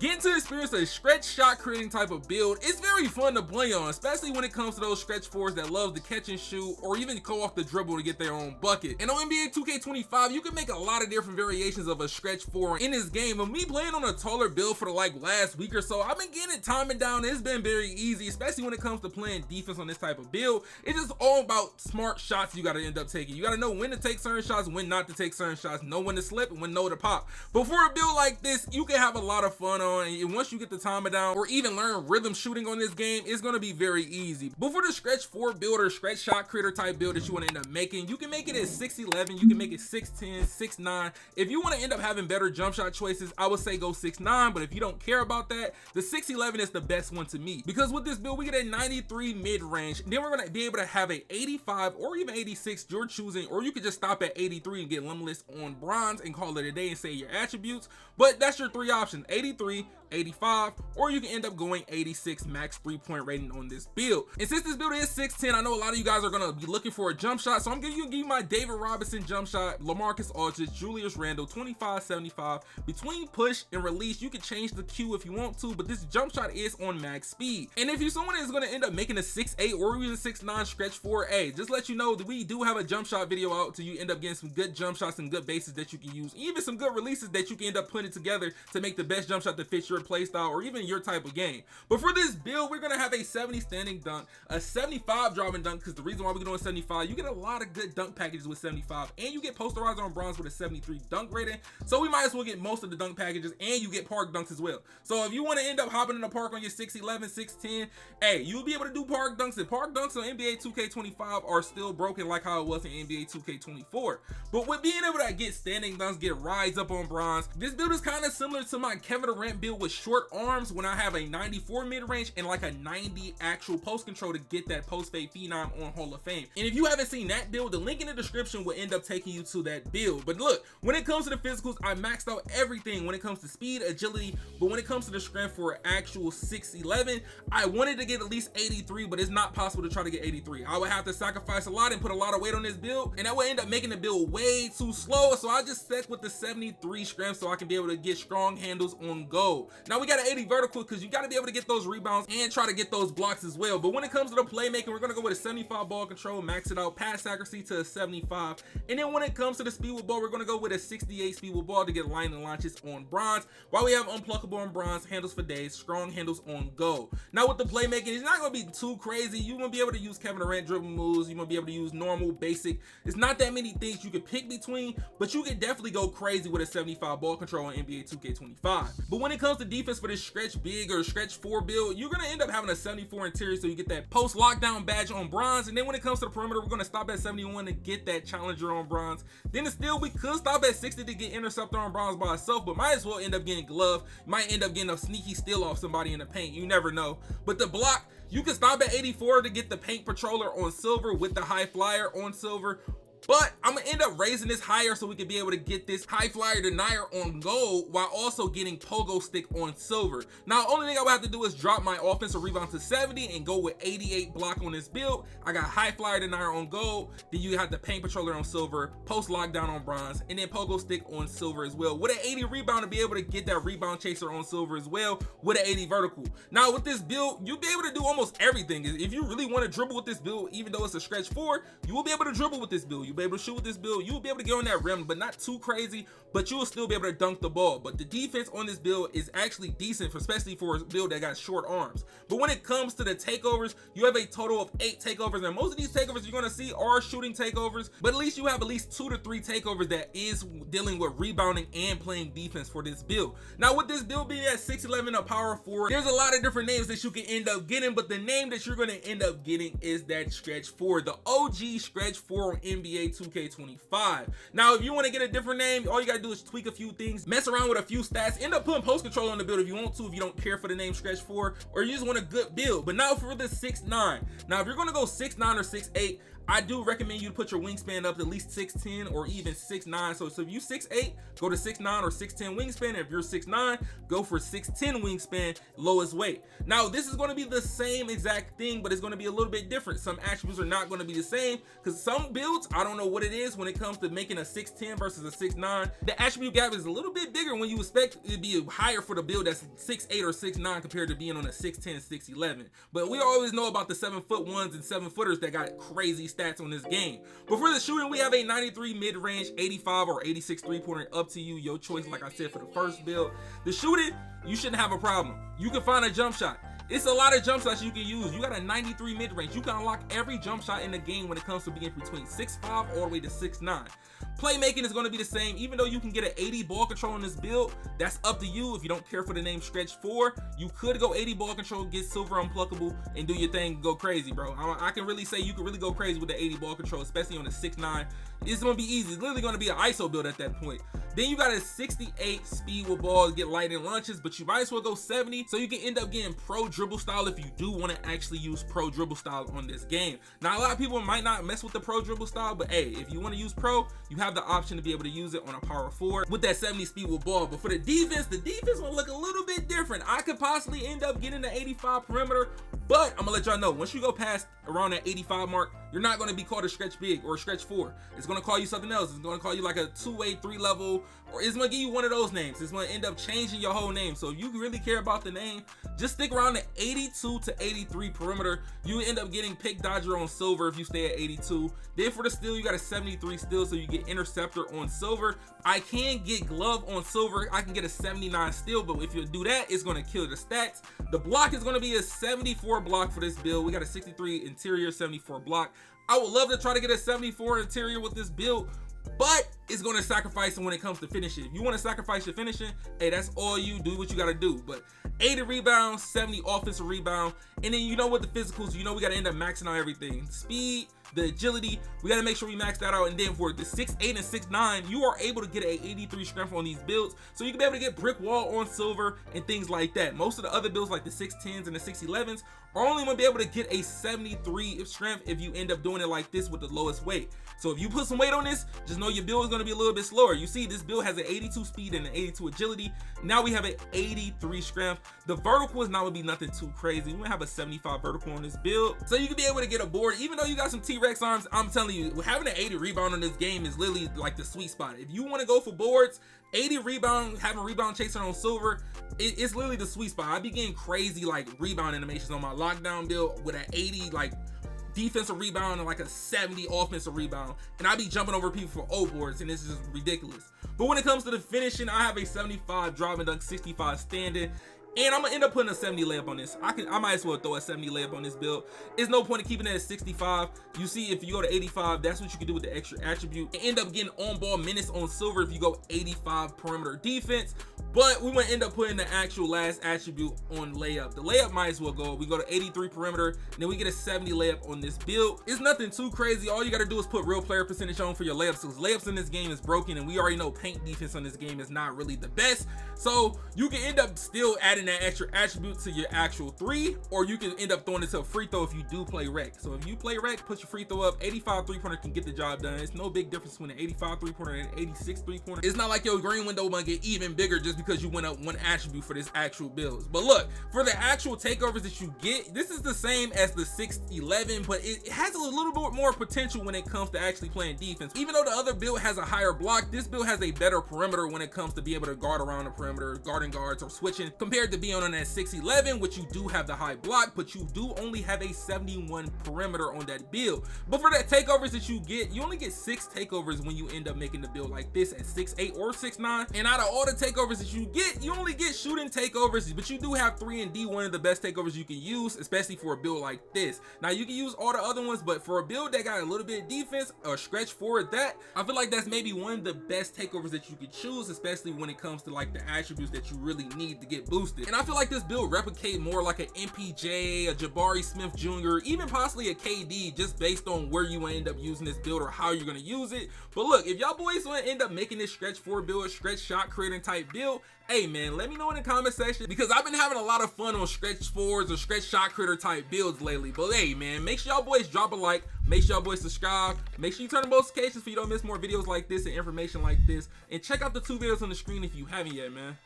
Getting to experience a stretch shot creating type of build, it's very fun to play on, especially when it comes to those stretch fours that love to catch and shoot or even go off the dribble to get their own bucket. And on NBA 2K25, you can make a lot of different variations of a stretch four in this game. But me playing on a taller build for the last week or so, I've been getting it timing down. It's been very easy, especially when it comes to playing defense on this type of build. It's just all about smart shots you got to end up taking. You got to know when to take certain shots, when not to take certain shots, know when to slip and when know to pop. But for a build like this, you can have a lot of fun on, and once you get the timing down or even learn rhythm shooting on this game, it's going to be very easy. But for the stretch four build or stretch shot creator type build that you want to end up making, you can make it at 6'11", you can make it 6'10", 6'9". If you want to end up having better jump shot choices, I would say go 6'9", but if you don't care about that, the 6'11" is the best one to me, because with this build we get a 93 mid-range, then we're going to be able to have a 85 or even 86, you're choosing, or you could just stop at 83 and get limitless on bronze and call it a day and say your attributes. But that's your three options: 83, 85, or you can end up going 86 max 3-point rating on this build. And since this build is 6'10", I know a lot of you guys are going to be looking for a jump shot, so I'm going to give you my David Robinson jump shot, LaMarcus Aldridge, Julius Randle, 25-75. Between push and release, you can change the Q if you want to, but this jump shot is on max speed. And if you're someone that's going to end up making a 6'8" or even 6'9" stretch 4A, just let you know that we do have a jump shot video out, so you end up getting some good jump shots and good bases that you can use, even some good releases that you can end up putting together to make the best jump shot that fits your play style or even your type of game. But for this build, we're gonna have a 70 standing dunk, a 75 driving dunk, because the reason why we're doing 75, you get a lot of good dunk packages with 75, and you get posterizer on bronze with a 73 dunk rating, so we might as well get most of the dunk packages, and you get park dunks as well. So if you want to end up hopping in the park on your 6'11", 6'10", hey, you'll be able to do park dunks, and park dunks on NBA 2K25 are still broken like how it was in NBA 2K24. But with being able to get standing dunks, get rides up on bronze, this build is kind of similar to my Kevin Durant build with short arms, when I have a 94 mid-range and like a 90 actual post control to get that post fade phenom on Hall of Fame. And if you haven't seen that build, the link in the description will end up taking you to that build. But look, when it comes to the physicals, I maxed out everything when it comes to speed, agility, but when it comes to the strength for actual 6'11", I wanted to get at least 83, but it's not possible to try to get 83. I would have to sacrifice a lot and put a lot of weight on this build, and that would end up making the build way too slow, so I just stuck with the 73 strength so I can be able to get strong handles on goal. Now we got an 80 vertical because you got to be able to get those rebounds and try to get those blocks as well. But when it comes to the playmaking, we're going to go with a 75 ball control, max it out, pass accuracy to a 75. And then when it comes to the speed with ball, we're going to go with a 68 speed with ball to get line and launches on bronze, while we have unpluckable on bronze, handles for days, strong handles on goal. Now with the playmaking, it's not going to be too crazy. You're going to be able to use Kevin Durant dribble moves. You're going to be able to use normal, basic. It's not that many things you can pick between, but you can definitely go crazy with a 75 ball control on NBA 2K25. But when it comes to defense for this stretch big or stretch 4 build, you're going to end up having a 74 interior, so you get that post lockdown badge on bronze. And then when it comes to the perimeter, we're going to stop at 71 to get that challenger on bronze. Then still, we could stop at 60 to get interceptor on bronze by itself, but might as well end up getting glove. Might end up getting a sneaky steal off somebody in the paint. You never know. But the block, you can stop at 84 to get the paint patroller on silver with the high flyer on silver. But I'm gonna end up raising this higher so we can be able to get this high flyer denier on gold while also getting pogo stick on silver. Now, the only thing I would have to do is drop my offensive rebound to 70 and go with 88 block on this build. I got high flyer denier on gold. Then you have the paint patroller on silver, post lockdown on bronze, and then pogo stick on silver as well. With an 80 rebound to be able to get that rebound chaser on silver as well with an 80 vertical. Now, with this build, you'll be able to do almost everything. If you really want to dribble with this build, even though it's a stretch 4, you will be able to dribble with this build. You'll be able to shoot with this build. You'll be able to get on that rim, but not too crazy, but you will still be able to dunk the ball. But the defense on this build is actually decent, especially for a build that got short arms. But when it comes to the takeovers, you have a total of 8 takeovers, and most of these takeovers you're going to see are shooting takeovers, but at least you have at least 2 to 3 takeovers that is dealing with rebounding and playing defense for this build. Now, with this build being at 6'11", a power forward, there's a lot of different names that you can end up getting, but the name that you're going to end up getting is that stretch 4, the OG stretch 4 on NBA 2K25. Now, if you want to get a different name, all you got to do is tweak a few things, mess around with a few stats, end up putting post control on the build if you want to, if you don't care for the name stretch 4, or you just want a good build. But now for the 6'9", now if you're going to go 6'9" or 6'8", I do recommend you to put your wingspan up to at least 6'10" or even 6'9". So if you 6'8", go to 6'9" or 6'10" wingspan. If you're 6'9", go for 6'10" wingspan, lowest weight. Now this is going to be the same exact thing, but it's going to be a little bit different. Some attributes are not going to be the same because some builds, I don't know what it is when it comes to making a 6'10" versus a 6'9". The attribute gap is a little bit bigger when you expect it to be higher for the build that's 6'8" or 6'9" compared to being on a 6'10", 6'11". But we always know about the 7'1" and 7-footers that got crazy stats on this game. But for the shooting, we have a 93 mid-range, 85 or 86 3-pointer, up to you, your choice. Like I said, for the first build, the shooting, you shouldn't have a problem. You can find a jump shot. It's a lot of jump shots you can use. You got a 93 mid-range. You can unlock every jump shot in the game when it comes to being between 6'5" all the way to 6'9". Playmaking is going to be the same. Even though you can get an 80 ball control in this build, that's up to you. If you don't care for the name Stretch 4, you could go 80 ball control, get silver unpluckable, and do your thing, go crazy, bro. I can really say you can really go crazy with the 80 ball control, especially on the 6'9". It's going to be easy. It's literally going to be an ISO build at that point. Then you got a 68 speed with balls, get light in launches, but you might as well go 70, so you can end up getting pro dribble style if you do want to actually use pro dribble style on this game. Now, a lot of people might not mess with the pro dribble style, but hey, if you want to use pro, you have the option to be able to use it on a power forward with that 70 speed with ball. But for the defense will look a little bit different. I could possibly end up getting the 85 perimeter, but I'm gonna let y'all know, once you go past around that 85 mark, you're not going to be called a stretch big or a stretch 4. It's going to call you something else. It's going to call you like a 2-way 3 level, or it's going to give you one of those names. It's going to end up changing your whole name. So if you really care about the name, just stick around the 82 to 83 perimeter. You end up getting pick dodger on silver if you stay at 82. Then for the steal, you got a 73 steal, so you get interceptor on silver. I can get glove on silver. I can get a 79 steal, but if you do that, it's going to kill the stats. The block is going to be a 74 block for this build. We got a 63 interior, 74 block. I would love to try to get a 74 interior with this build, but it's going to sacrifice when it comes to finishing. If you want to sacrifice your finishing, hey, that's all you do, what you got to do. But 80 rebounds, 70 offensive rebound, and then you know what, the physicals, you know we got to end up maxing out everything. Speed, the agility, we got to make sure we max that out. And then for the 6'8" and 6'9", you are able to get a 83 strength on these builds, so you can be able to get brick wall on silver and things like that. Most of the other builds like the 6'10s and the 6'11s are only going to be able to get a 73 strength if you end up doing it like this with the lowest weight. So if you put some weight on this, just know your build is going to be a little bit slower. You see, this build has an 82 speed and an 82 agility. Now we have an 83 strength. The vertical is not going to be nothing too crazy. We're going to have a 75 vertical on this build, so you can be able to get a board. Even though you got some T-Rex arms, I'm telling you, having an 80 rebound on this game is literally like the sweet spot. If you want to go for boards, 80 rebound, having a rebound chaser on silver, it's literally the sweet spot. I be getting crazy like rebound animations on my lockdown build with an 80 like defensive rebound and like a 70 offensive rebound, and I be jumping over people for O boards, and this is just ridiculous. But when it comes to the finishing, I have a 75 drive and dunk, 65 standing, and I'm gonna end up putting a 70 layup on this. I might as well throw a 70 layup on this build. It's no point in keeping it at 65. You see, if you go to 85, that's what you can do with the extra attribute and end up getting on ball minutes on silver if you go 85 perimeter defense. But we want to end up putting the actual last attribute on layup. The layup might as well go. We go to 83 perimeter, and then we get a 70 layup on this build. It's nothing too crazy. All you got to do is put real player percentage on for your layups, because layups in this game is broken, and we already know paint defense on this game is not really the best. So you can end up still adding that extra attribute to your actual 3, or you can end up throwing it to a free throw if you do play rec. So if you play rec, put your free throw up. 85 3-pointer can get the job done. It's no big difference between an 85 3-pointer and an 86 3-pointer. It's not like your green window might get even bigger just because you went up one attribute for this actual builds. But look, for the actual takeovers that you get, this is the same as the 6'11", but it has a little bit more potential when it comes to actually playing defense. Even though the other build has a higher block, this build has a better perimeter when it comes to be able to guard around the perimeter, guarding guards or switching, compared to being on that 6'11", which you do have the high block, but you do only have a 71 perimeter on that build. But for that takeovers that you get, you only get 6 takeovers when you end up making the build like this at 6'8" or 6'9". And out of all the takeovers that you get, you only get shooting takeovers, but you do have 3 and D, one of the best takeovers you can use, especially for a build like this. Now you can use all the other ones, but for a build that got a little bit of defense or stretch forward, that I feel like that's maybe one of the best takeovers that you could choose, especially when it comes to like the attributes that you really need to get boosted. And I feel like this build replicate more like an MPJ, a Jabari Smith Jr., even possibly a KD, just based on where you end up using this build or how you're going to use it. But look, if y'all boys want to end up making this stretch forward build, stretch shot creating type build, hey man, let me know in the comment section, because I've been having a lot of fun on stretch forwards or stretch shot creator type builds lately. But hey man, make sure y'all boys drop a like, Make sure y'all boys subscribe. Make sure you turn on notifications so you don't miss more videos like this and information like this. And check out the 2 videos on the screen if you haven't yet, man.